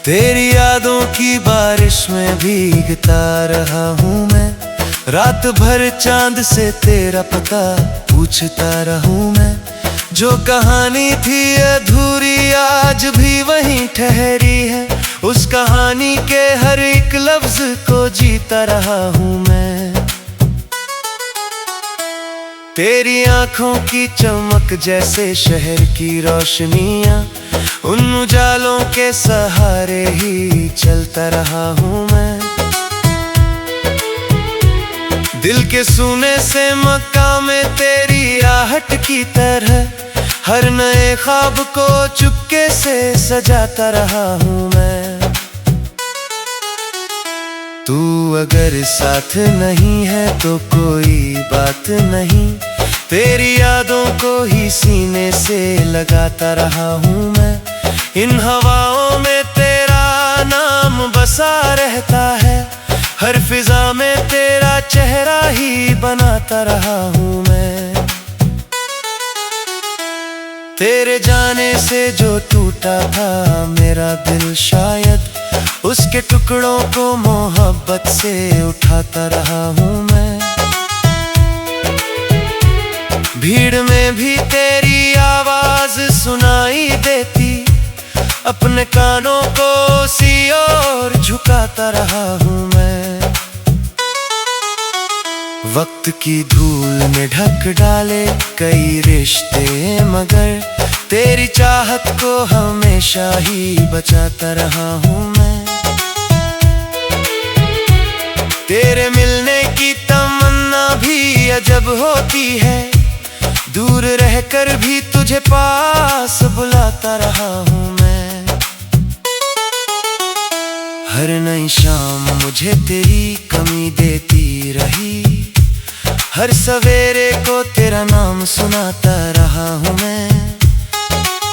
तेरी यादों की बारिश में भीगता रहा हूँ मैं। रात भर चांद से तेरा पता पूछता रहूं मैं। जो कहानी थी अधूरी आज भी वहीं ठहरी है। उस कहानी के हर एक लफ्ज को जीता रहा हूँ मैं। तेरी आंखों की चमक जैसे शहर की रोशनियां, उन उजालों के सहारे ही चलता रहा हूँ मैं। दिल के सूने से मक्का में तेरी आहट की तरह हर नए ख्वाब को चुपके से सजाता रहा हूँ मैं। तू अगर साथ नहीं है तो कोई बात नहीं, तेरी यादों को ही सीने से लगाता रहा हूँ मैं। इन हवाओं में तेरा नाम बसा रहता है, हर फिजा में तेरा चेहरा ही बनाता रहा हूँ मैं। तेरे जाने से जो टूटा था मेरा दिल, शायद उसके टुकड़ों को मोहब्बत से उठाता रहा हूँ मैं। भीड़ में भी तेरी आवाज सुनाई देती, अपने कानों को उसी ओर झुकाता रहा हूँ मैं। वक्त की धूल में ढक डाले कई रिश्ते, मगर तेरी चाहत को हमेशा ही बचाता रहा हूँ मैं। तेरे मिलने की तमन्ना भी अजब होती है, दूर रहकर भी तुझे पास बुलाता रहा हूँ मैं। हर नई शाम मुझे तेरी कमी देती रही, हर सवेरे को तेरा नाम सुनाता रहा हूँ मैं।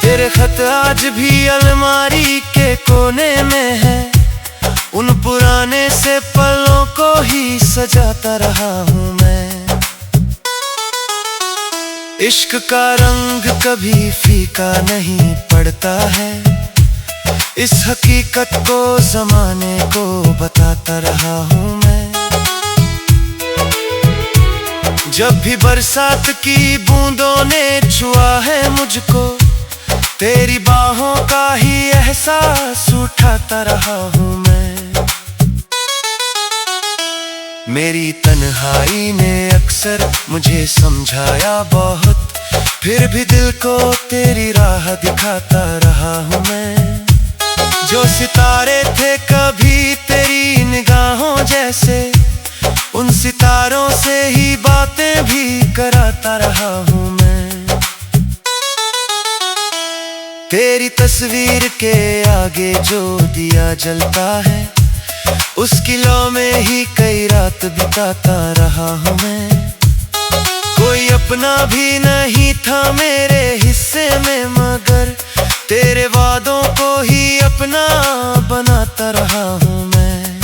तेरे खत आज भी अलमारी के कोने में है, उन पुराने से पलों को ही सजाता रहा हूँ मैं। इश्क का रंग कभी फीका नहीं पड़ता है, इस हकीकत को ज़माने को बताता रहा हूँ मैं। जब भी बरसात की बूंदों ने छुआ है मुझको, तेरी बाहों का ही एहसास उठाता रहा हूँ मैं। मेरी तन्हाई ने अक्सर मुझे समझाया बहुत, फिर भी दिल को तेरी राह दिखाता रहा हूँ मैं। जो सितारे थे कभी तेरी निगाहों जैसे, उन सितारों से ही बातें भी कराता रहा हूँ मैं। तेरी तस्वीर के आगे जो दिया जलता है, उसकी लौ में ही कई रात बिताता रहा हूँ मैं। कोई अपना भी नहीं था मेरे हिस्से में, मगर तेरे वादों को ही अपना बनाता रहा हूँ मैं।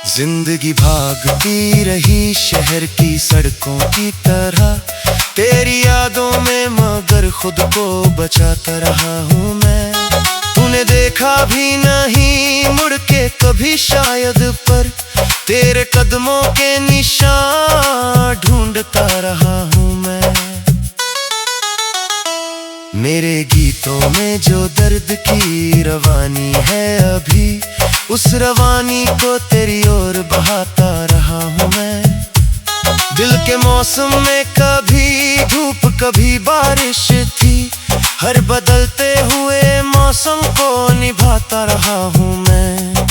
जिंदगी भागती रही शहर की सड़कों की तरह, तेरी यादों में मगर खुद को बचाता रहा हूँ मैं। तूने देखा भी नहीं मुड़ के कभी शायद, पर तेरे कदमों के निशान ढूंढता रहा हूँ मैं। मेरे गीतों में जो दर्द की रवानी है अभी, उस रवानी को तेरी ओर बहाता रहा हूँ मैं। दिल के मौसम में कभी धूप कभी बारिश थी, हर बदलते हुए मौसम को निभाता रहा हूँ मैं।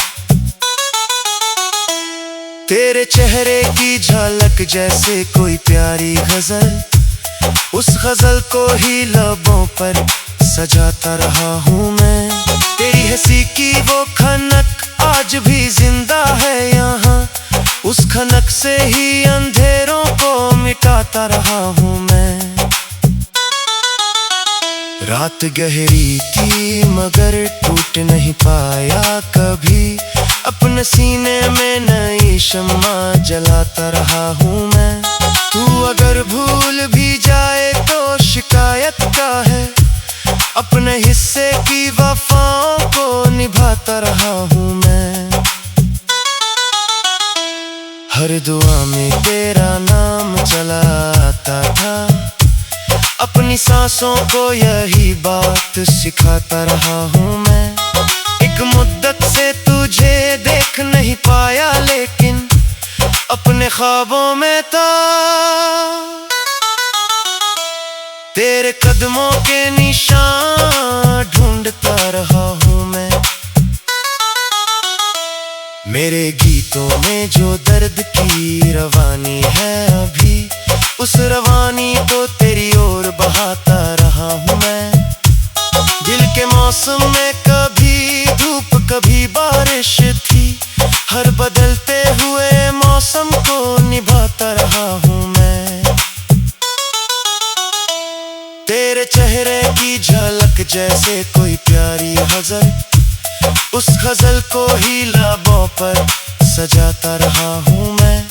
तेरे चेहरे की झलक जैसे कोई प्यारी गजल, उस गजल को ही लबों पर सजाता रहा हूँ मैं। तेरी हंसी की वो खनक आज भी जिंदा है यहाँ, उस खनक से ही अंधेरों को मिटाता रहा हूँ मैं। रात गहरी थी मगर टूट नहीं पाया कभी, अपने सीने में नई शम्मा जलाता रहा हूँ मैं। तू अगर भूल भी जाए तो शिकायत का है, अपने हिस्से की वफाओं को निभाता रहा हूँ मैं। हर दुआ में तेरा नाम चला आता था, अपनी सांसों को यही बात सिखाता रहा हूँ मैं। एक मुद्दत से तुझे देख नहीं पाया, लेकिन अपने ख्वाबों में था। तेरे कदमों के निशान ढूंढता रहा हूँ मैं। मेरे गीतों में जो दर्द की रवानी है अभी, उस रवानी को तेरी ओर बहाता रहा हूँ मैं। दिल के मौसम में कभी धूप कभी बारिश थी, हर बदलते हुए मौसम को निभाता रहा हूँ मैं। तेरे चेहरे की झलक जैसे कोई प्यारी गजल, उस गजल को ही लबों पर सजाता रहा हूँ मैं।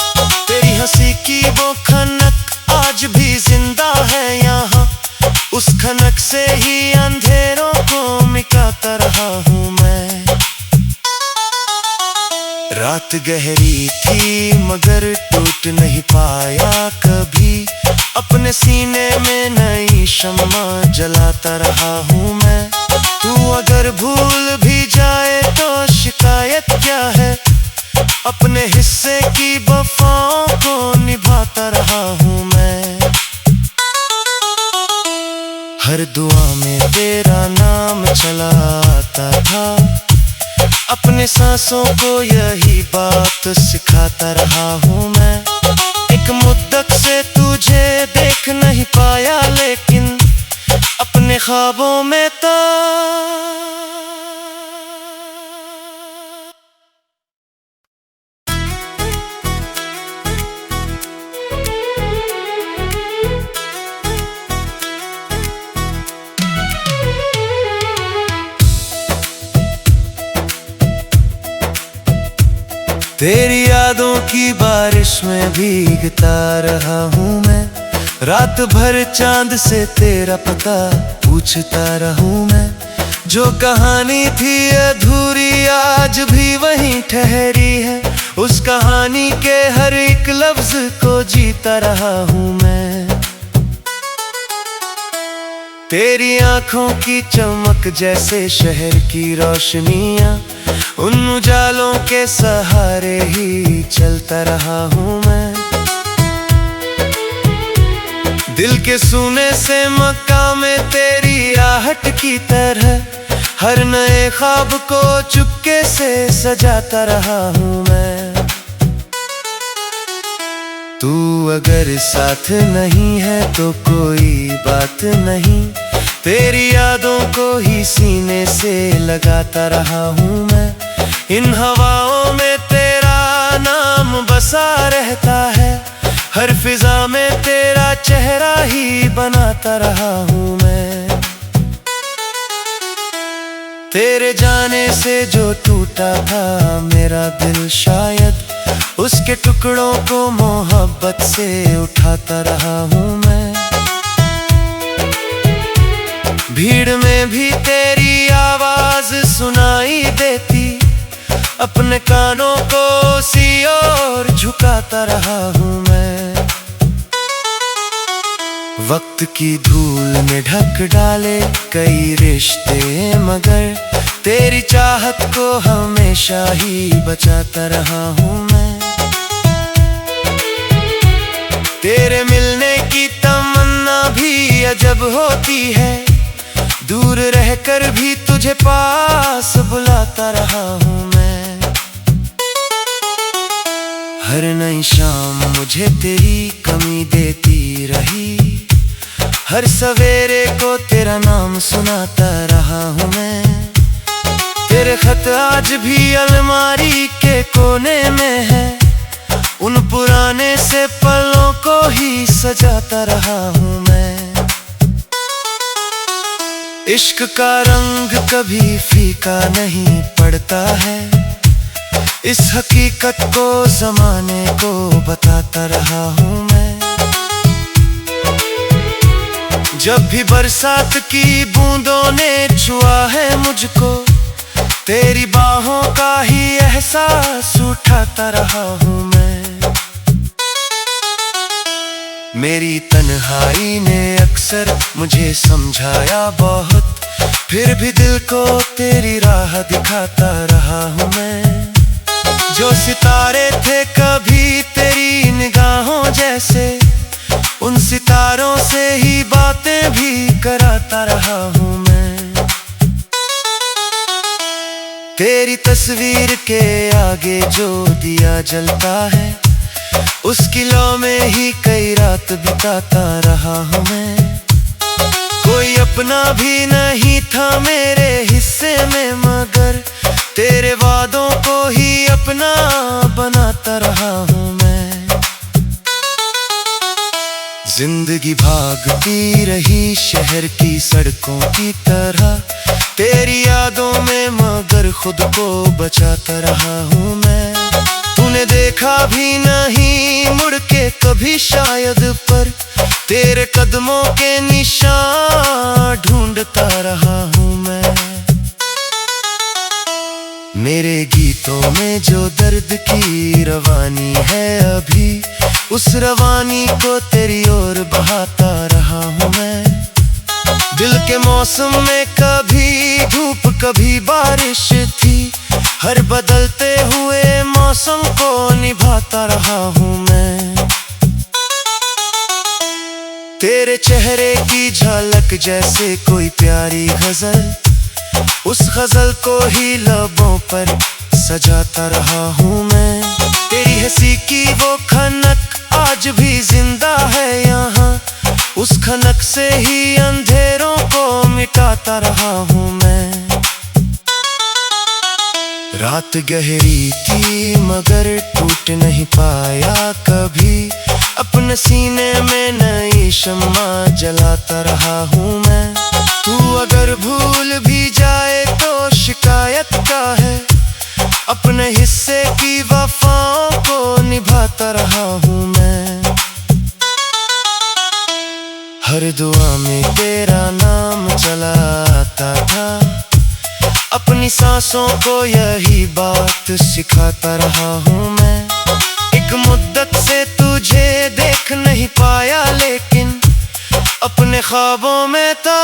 तेरी हंसी की वो खनक आज भी जिंदा है यहाँ, उस खनक से ही अंधेरों को मिटाता रहा हूँ मैं। रात गहरी थी मगर टूट नहीं पाया कभी, अपने सीने में नई शम्मा जलाता रहा हूँ मैं। तू अगर भूल भी जाए तो शिकायत क्या है, अपने हिस्से की वफाओं को निभाता रहा हूँ मैं। हर दुआ में तेरा नाम चला आता था, अपने सांसों को यही बात सिखाता रहा हूँ मैं। एक मुद्दत से तुझे देख नहीं पाया, लेकिन अपने ख्वाबों में था। तेरी यादों की बारिश में भीगता रहा हूँ मैं। रात भर चांद से तेरा पता पूछता रहूं मैं। जो कहानी थी अधूरी आज भी वहीं ठहरी है, उस कहानी के हर एक लफ्ज को जीता रहा हूँ मैं। तेरी आंखों की चमक जैसे शहर की रोशनियां, उन उजालों के सहारे ही चलता रहा हूँ मैं। दिल के सूने से मक्का में तेरी आहट की तरह, हर नए ख्वाब को चुपके से सजाता रहा हूँ मैं। तू अगर साथ नहीं है तो कोई बात नहीं, तेरी यादों को ही सीने से लगाता रहा हूँ मैं। इन हवाओं में तेरा नाम बसा रहता है, हर फिजा में तेरा चेहरा ही बनाता रहा हूँ मैं। तेरे जाने से जो टूटा था मेरा दिल, शायद उसके टुकड़ों को मोहब्बत से उठाता रहा हूँ मैं। भीड़ में भी तेरी आवाज सुनाई देती, अपने कानों को उसी ओर झुकाता रहा हूँ मैं। वक्त की धूल में ढक डाले कई रिश्ते, मगर तेरी चाहत को हमेशा ही बचाता रहा हूँ मैं। तेरे मिलने की तमन्ना भी अजब होती है, दूर रहकर भी तुझे पास बुलाता रहा हूँ मैं। हर नई शाम मुझे तेरी कमी देती रही, हर सवेरे को तेरा नाम सुनाता रहा हूँ मैं। तेरे खत आज भी अलमारी के कोने में है, उन पुराने से पलों को ही सजाता रहा हूँ मैं। इश्क का रंग कभी फीका नहीं पड़ता है, इस हकीकत को ज़माने को बताता रहा हूँ मैं। जब भी बरसात की बूंदों ने छुआ है मुझको, तेरी बाहों का ही एहसास उठाता रहा हूँ मैं। मेरी तन्हाई ने अक्सर मुझे समझाया बहुत, फिर भी दिल को तेरी राह दिखाता रहा हूँ मैं। जो सितारे थे कभी तेरी निगाहों जैसे, उन सितारों से ही बातें भी कराता रहा हूँ मैं। तेरी तस्वीर के आगे जो दिया जलता है, उसकी लौ में ही कई रात बिताता रहा हूँ मैं। कोई अपना भी नहीं था मेरे हिस्से में, मगर तेरे वादों को ही अपना बनाता रहा हूँ मैं। जिंदगी भागती रही शहर की सड़कों की तरह, तेरी यादों में मगर खुद को बचाता रहा हूँ मैं। तूने देखा भी नहीं मुड़ के कभी शायद, पर तेरे कदमों के निशान ढूंढता रहा हूँ मैं। मेरे गीतों में जो दर्द की रवानी है अभी, उस रवानी को तेरी ओर बहाता रहा हूँ मैं। दिल के मौसम में कभी धूप कभी बारिश थी, हर बदलते हुए मौसम को निभाता रहा हूँ मैं। तेरे चेहरे की झलक जैसे कोई प्यारी गजल, उस गजल को ही लबों पर सजाता रहा हूँ मैं। तेरी हंसी की वो खनक आज भी जिंदा है यहाँ, उस खनक से ही अंधेरों को मिटाता रहा हूँ मैं। रात गहरी थी मगर टूट नहीं पाया कभी, अपने सीने में नई शम्मा जलाता रहा हूँ मैं। तू अगर भूल भी जाए तो शिकायत क्या है, अपने हिस्से की वफाओं को निभाता रहा हूँ मैं। हर दुआ में तेरा नाम चला आता था, अपनी सांसों को यही बात सिखाता रहा हूँ मैं। एक मुद्दत से तुझे देख नहीं पाया, लेकिन अपने ख्वाबों में था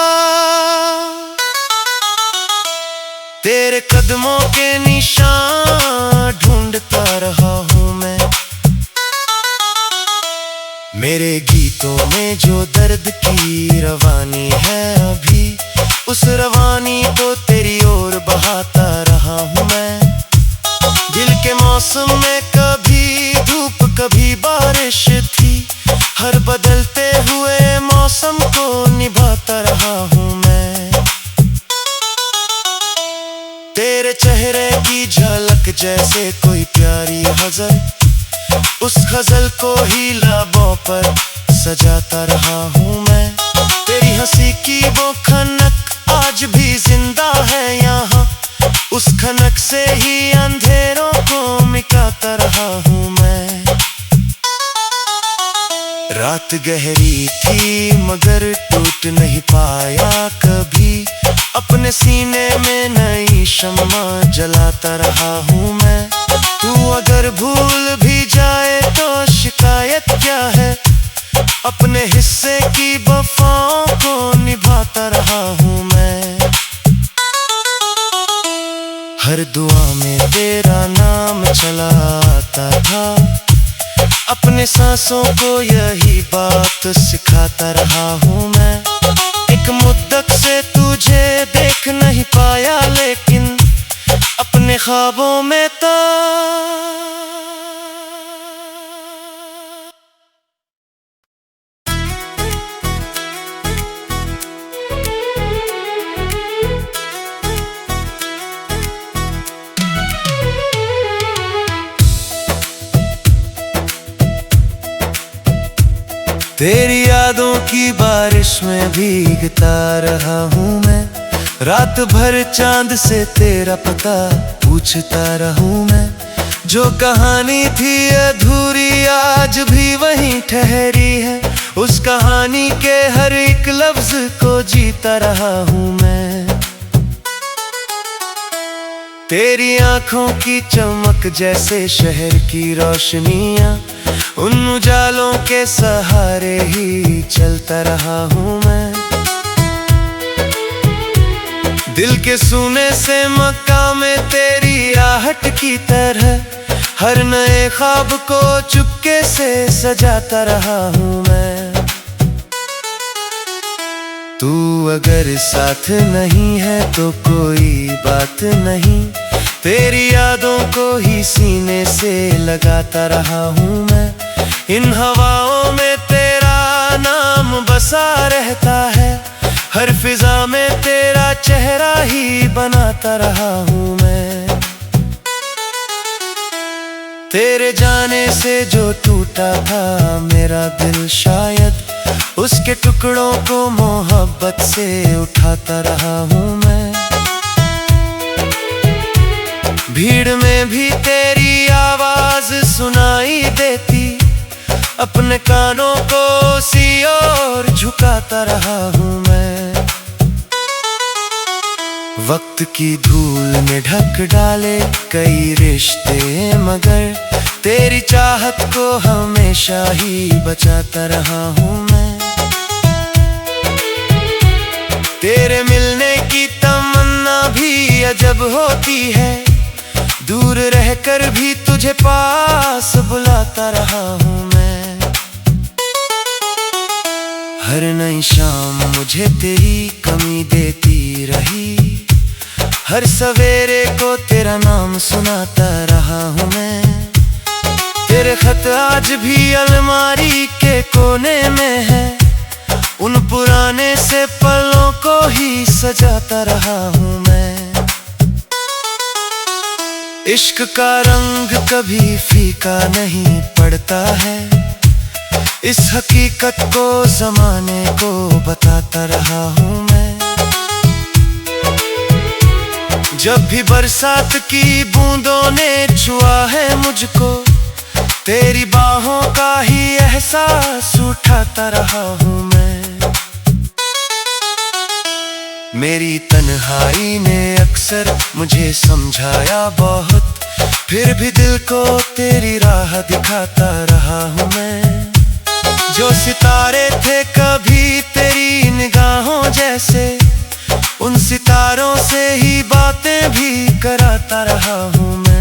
तेरे कदमों के निशान ढूंढता रहा हूँ मैं। मेरे गीतों में जो दर्द की रवानी है अभी, उस रवानी को तेरी ओर बहाता रहा हूँ मैं। दिल के मौसम में कभी धूप कभी बारिश थी, हर बदलते हुए मौसम को निभाता रहा हूँ मैं। तेरे चेहरे की झलक जैसे कोई प्यारी गजल, उस गजल को ही लबों पर सजाता रहा हूँ मैं। तेरी हंसी की वो खनक आज भी जिंदा है यहाँ, उस खनक से ही अंधेरों को मिटाता रहा हूँ मैं। रात गहरी थी मगर टूट नहीं पाया कभी, अपने सीने में नई शम्मा जलाता रहा हूँ मैं। तू अगर भूल भी जाए तो शिकायत क्या है, अपने हिस्से की वफाओं को निभाता रहा हूँ मैं। हर दुआ में तेरा नाम चला आता था, अपने सांसों को यही बात सिखाता रहा हूँ मैं। एक मुद्दत से तुझे देख नहीं पाया, लेकिन अपने ख्वाबों में था तेरी यादों की बारिश में भीगता रहा हूँ मैं। रात भर चांद से तेरा पता पूछता रहूं मैं। जो कहानी थी अधूरी आज भी वहीं ठहरी है, उस कहानी के हर एक लफ्ज को जीता रहा हूँ मैं। तेरी आंखों की चमक जैसे शहर की रोशनियां, उन उजालों के सहारे ही चलता रहा हूँ मैं। दिल के सूने से मक्का में तेरी आहट की तरह हर नए ख्वाब को चुपके से सजाता रहा हूँ मैं। तू अगर साथ नहीं है तो कोई बात नहीं, तेरी यादों को ही सीने से लगाता रहा हूँ मैं। इन हवाओं में तेरा नाम बसा रहता है, हर फिजा में तेरा चेहरा ही बनाता रहा हूँ मैं। तेरे जाने से जो टूटा था मेरा दिल, शायद उसके टुकड़ों को मोहब्बत से उठाता रहा हूँ मैं। भीड़ में भी तेरी आवाज सुनाई देती, अपने कानों को उसी ओर झुकाता रहा हूँ मैं। वक्त की धूल ने ढक डाले कई रिश्ते, मगर तेरी चाहत को हमेशा ही बचाता रहा हूँ मैं। तेरे मिलने की तमन्ना भी अजब होती है, दूर रहकर भी तुझे पास बुलाता रहा हूँ मैं। हर नई शाम मुझे तेरी कमी देती रही, हर सवेरे को तेरा नाम सुनाता रहा हूँ मैं। तेरे खत आज भी अलमारी के कोने में है, उन पुराने से पलों को ही सजाता रहा हूँ मैं। इश्क का रंग कभी फीका नहीं पड़ता है, इस हकीकत को ज़माने को बताता रहा हूँ मैं। जब भी बरसात की बूंदों ने छुआ है मुझको, तेरी बाहों का ही एहसास उठाता रहा हूँ मैं। मेरी तन्हाई ने अक्सर मुझे समझाया बहुत, फिर भी दिल को तेरी राह दिखाता रहा हूँ मैं। जो सितारे थे कभी तेरी निगाहों जैसे, उन सितारों से ही बातें भी कराता रहा हूँ मैं।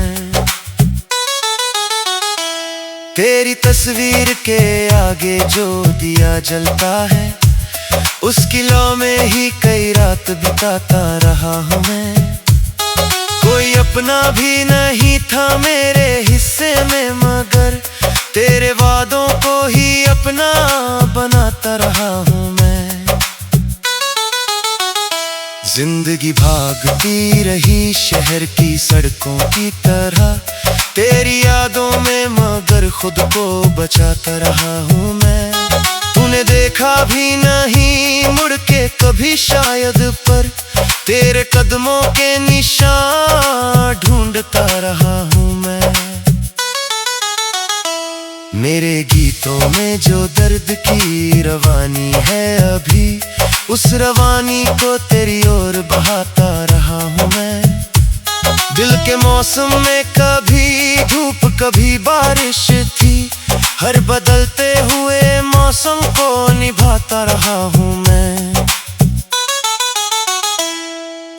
तेरी तस्वीर के आगे जो दिया जलता है, उस किलो में ही कई रात बिताता रहा हूँ मैं। कोई अपना भी नहीं था मेरे हिस्से में, मगर तेरे वादों को ही अपना बनाता रहा हूँ मैं। जिंदगी भागती रही शहर की सड़कों की तरह, तेरी यादों में मगर खुद को बचाता रहा हूँ मैं। तूने देखा भी नहीं मुड़ के कभी शायद, पर तेरे कदमों के निशान ढूंढता रहा हूँ मैं। मेरे गीतों में जो दर्द की रवानी है अभी, उस रवानी को तेरी ओर बहाता रहा हूँ मैं। दिल के मौसम में कभी धूप कभी बारिश थी, हर बदलते हुए मौसम को निभाता रहा हूँ मैं।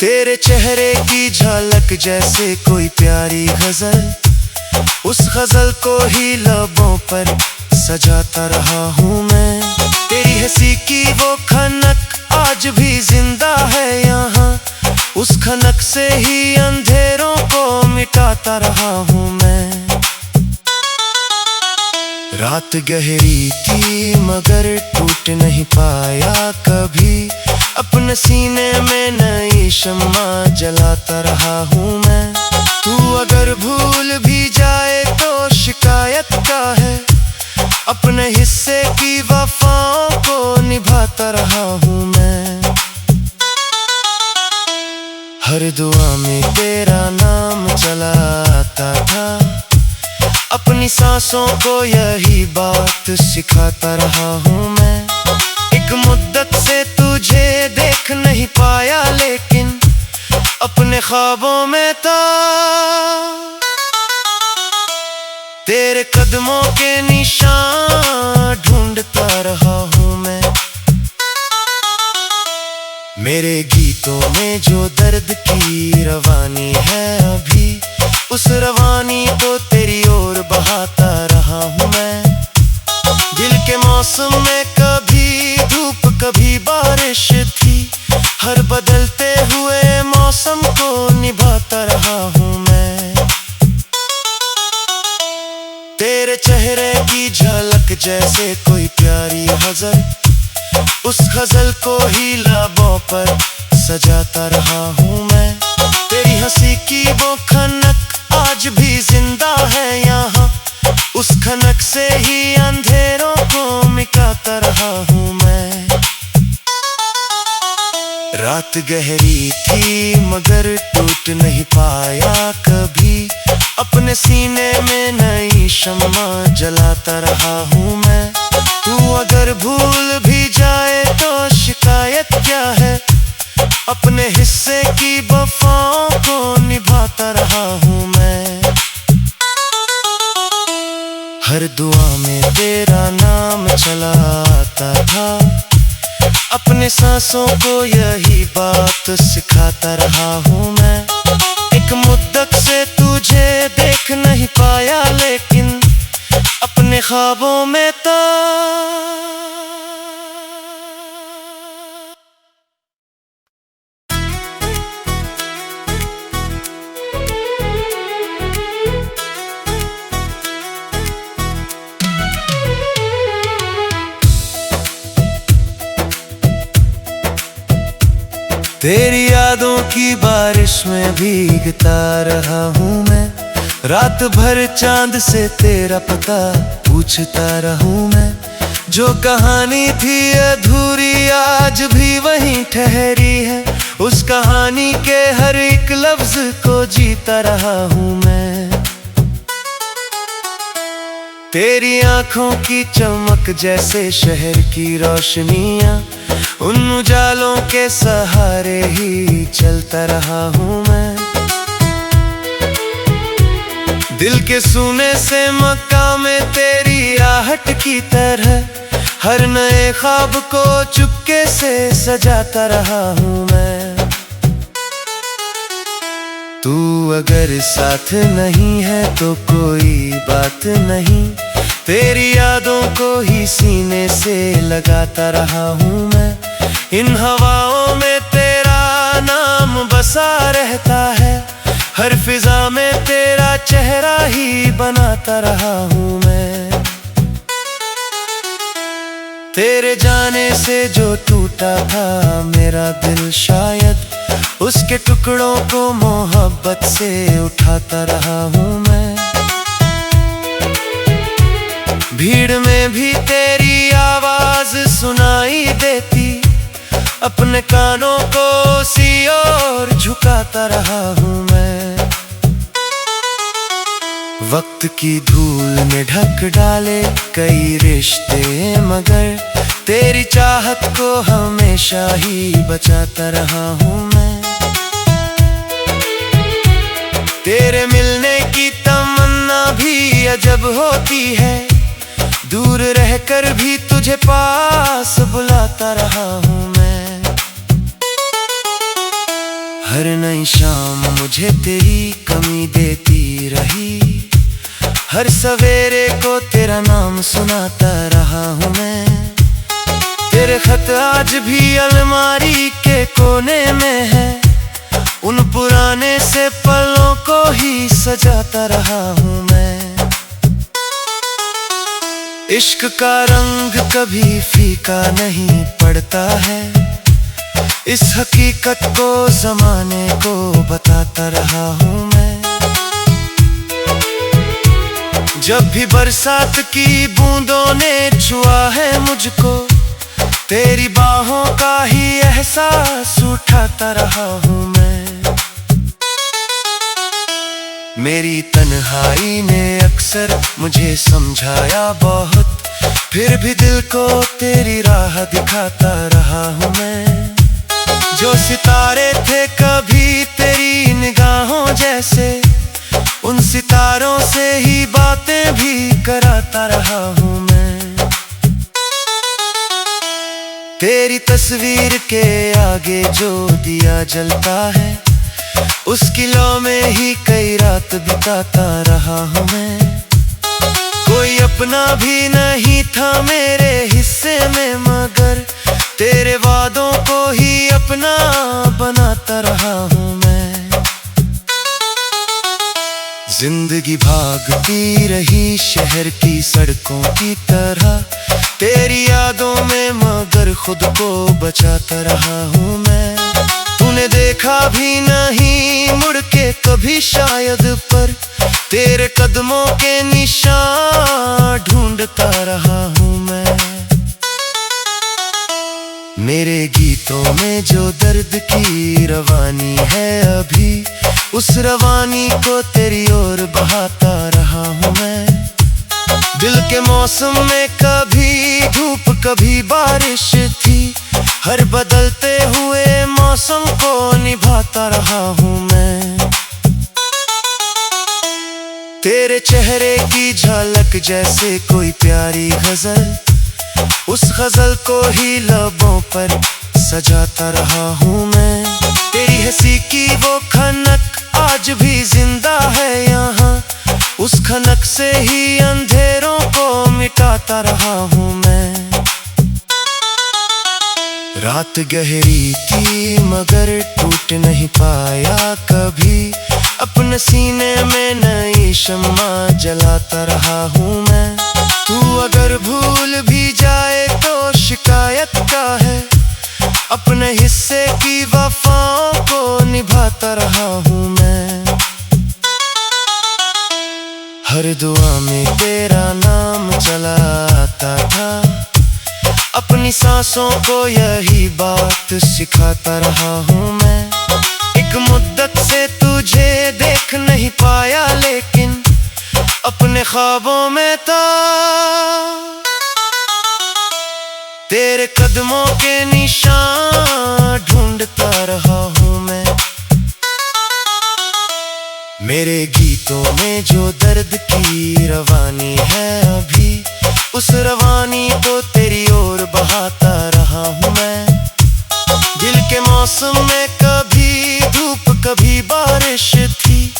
तेरे चेहरे की झलक जैसे कोई प्यारी गजल, उस गजल को ही लबों पर सजाता रहा हूँ मैं। तेरी हंसी की वो खनक आज भी जिंदा है यहाँ, उस खनक से ही अंधेरों को मिटाता रहा हूँ मैं। रात गहरी थी मगर टूट नहीं पाया कभी, अपने सीने में नई शम्मा जलाता रहा हूँ मैं। तू अगर भूल भी जाए तो शिकायत क्या है, अपने हिस्से की वफाओं को निभाता रहा हूँ मैं। हर दुआ में तेरा नाम चला आता था, अपनी सांसों को यही बात सिखाता रहा हूँ मैं। एक मुद्दत से तुझे देख नहीं पाया, लेकिन अपने ख्वाबों में था। तेरे कदमों के निशान ढूंढता रहा हूँ मैं। मेरे गीतों में जो दर्द की रवानी है अभी, उस रवानी को तेरी ओर बहाता रहा हूँ मैं। दिल के मौसम में कभी धूप कभी बारिश थी, हर बदलते हुए मौसम को निभाता रहा हूँ मैं। तेरे चेहरे की झलक जैसे कोई प्यारी गजल, उस गजल को ही लबों पर सजाता रहा हूँ मैं। तेरी हंसी की वो खनक आज भी जिंदा है यहाँ, उस खनक से ही अंधेरों को मिटाता रहा हूँ मैं। रात गहरी थी मगर टूट नहीं पाया कभी, अपने सीने में नई शम्मा जलाता रहा हूँ मैं। तू अगर भूल भी जाए तो शिकायत क्या है, अपने हिस्से की वफाओं को निभाता रहा हूँ मैं। हर दुआ में तेरा नाम चला आता था, अपने सांसों को यही बात सिखाता रहा हूँ मैं। एक मुद्दत से तुझे देख नहीं पाया, लेकिन अपने ख्वाबों में था। तेरी यादों की बारिश में भीगता रहा हूँ मैं। रात भर चांद से तेरा पता पूछता रहूं मैं। जो कहानी थी अधूरी आज भी वहीं ठहरी है, उस कहानी के हर एक लफ्ज को जीता रहा हूँ मैं। तेरी आंखों की चमक जैसे शहर की रोशनियां, उन उजालों के सहारे ही चलता रहा हूँ मैं। दिल के सूने से मक्का में तेरी आहट की तरह, हर नए ख्वाब को चुपके से सजाता रहा हूँ मैं। तू अगर साथ नहीं है तो कोई बात नहीं, तेरी यादों को ही सीने से लगाता रहा हूँ मैं। इन हवाओं में तेरा नाम बसा रहता है, हर फिजा में तेरा चेहरा ही बनाता रहा हूँ मैं। तेरे जाने से जो टूटा था मेरा दिल, शायद उसके टुकड़ों को मोहब्बत से उठाता रहा हूँ मैं। भीड़ में भी तेरी आवाज सुनाई देती, अपने कानों को उसी ओर झुकाता रहा हूँ मैं। वक्त की धूल ने ढक डाले कई रिश्ते, मगर तेरी चाहत को हमेशा ही बचाता रहा हूँ मैं। तेरे मिलने की तमन्ना भी अजब होती है, दूर रहकर भी तुझे पास बुलाता रहा हूँ मैं। हर नई शाम मुझे तेरी कमी देती रही, हर सवेरे को तेरा नाम सुनाता रहा हूँ मैं। तेरे खत आज भी अलमारी के कोने में है, उन पुराने से पलों को ही सजाता रहा हूँ मैं। इश्क का रंग कभी फीका नहीं पड़ता है, इस हकीकत को ज़माने को बताता रहा हूँ मैं। जब भी बरसात की बूंदों ने छुआ है मुझको, तेरी बाहों का ही एहसास उठाता रहा हूँ मैं। मेरी तन्हाई ने अक्सर मुझे समझाया बहुत, फिर भी दिल को तेरी राह दिखाता रहा हूँ मैं। जो सितारे थे कभी तेरी निगाहों जैसे, उन सितारों से ही बातें भी कराता रहा हूँ मैं। तेरी तस्वीर के आगे जो दिया जलता है, उसकी लौ में ही कई रात बिताता रहा हूँ मैं। कोई अपना भी नहीं था मेरे हिस्से में, मगर तेरे वादों को ही अपना बनाता रहा हूँ मैं। जिंदगी भागती रही शहर की सड़कों की तरह, तेरी यादों में मगर खुद को बचाता रहा हूँ मैं। तूने देखा भी नहीं मुड़ के कभी शायद, पर तेरे कदमों के निशान ढूंढता रहा हूँ मैं। मेरे गीतों में जो दर्द की रवानी है अभी, उस रवानी को तेरी ओर बहाता रहा हूँ मैं। दिल के मौसम में कभी धूप कभी बारिश थी, हर बदलते हुए मौसम को निभाता रहा हूँ मैं। तेरे चेहरे की झलक जैसे कोई प्यारी गजल, उस गजल को ही लबों पर सजाता रहा हूँ मैं। तेरी हंसी की वो खनक आज भी जिंदा है यहाँ, उस खनक से ही अंधेरों को मिटाता रहा हूँ मैं। रात गहरी थी मगर टूट नहीं पाया कभी, अपने सीने में नई शम्मा जलाता रहा हूँ मैं। तू अगर भूल भी जाए तो शिकायत क्या है, अपने हिस्से की वफाओं को निभाता रहा हूँ मैं। हर दुआ में तेरा नाम चला आता था, अपनी सांसों को यही बात सिखाता रहा हूँ मैं। एक मुद्दत से तुझे देख नहीं पाया, लेकिन अपने ख्वाबों में था तेरे कदमों के निशान ढूंढता रहा हूँ मैं। मेरे गीतों में जो दर्द की रवानी है अभी, उस रवानी को तेरी ओर बहाता रहा हूँ मैं। दिल के मौसम में कभी धूप कभी बारिश थी,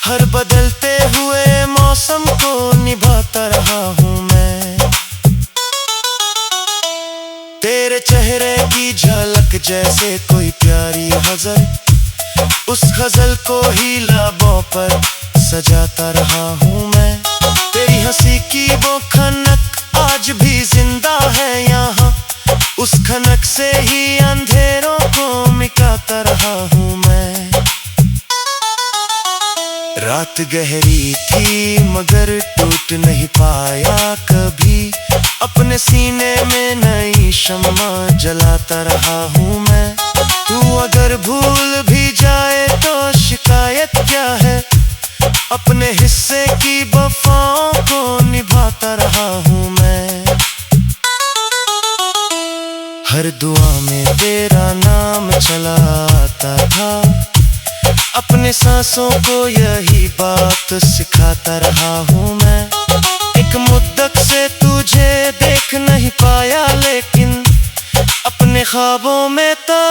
हर बदलते हुए मौसम को निभाता रहा हूँ मैं। तेरे चेहरे की झलक जैसे कोई प्यारी गजल, उस गजल को ही लबों पर सजाता रहा हूँ मैं। तेरी हंसी की वो खनक आज भी जिंदा है यहाँ, उस खनक से ही अंधेरों को मिटाता रहा हूँ मैं। रात गहरी थी मगर टूट नहीं पाया कभी, अपने सीने में नई शम्मा जलाता रहा हूँ मैं। तू अगर भूल भी जाए तो शिकायत क्या है, अपने हिस्से की वफाओं को निभाता रहा हूँ मैं। हर दुआ में तेरा नाम चला आता था, अपने सांसों को यही बात सिखाता रहा हूँ मैं। एक मुद्दत से तुझे देख नहीं पाया, लेकिन अपने ख्वाबों में था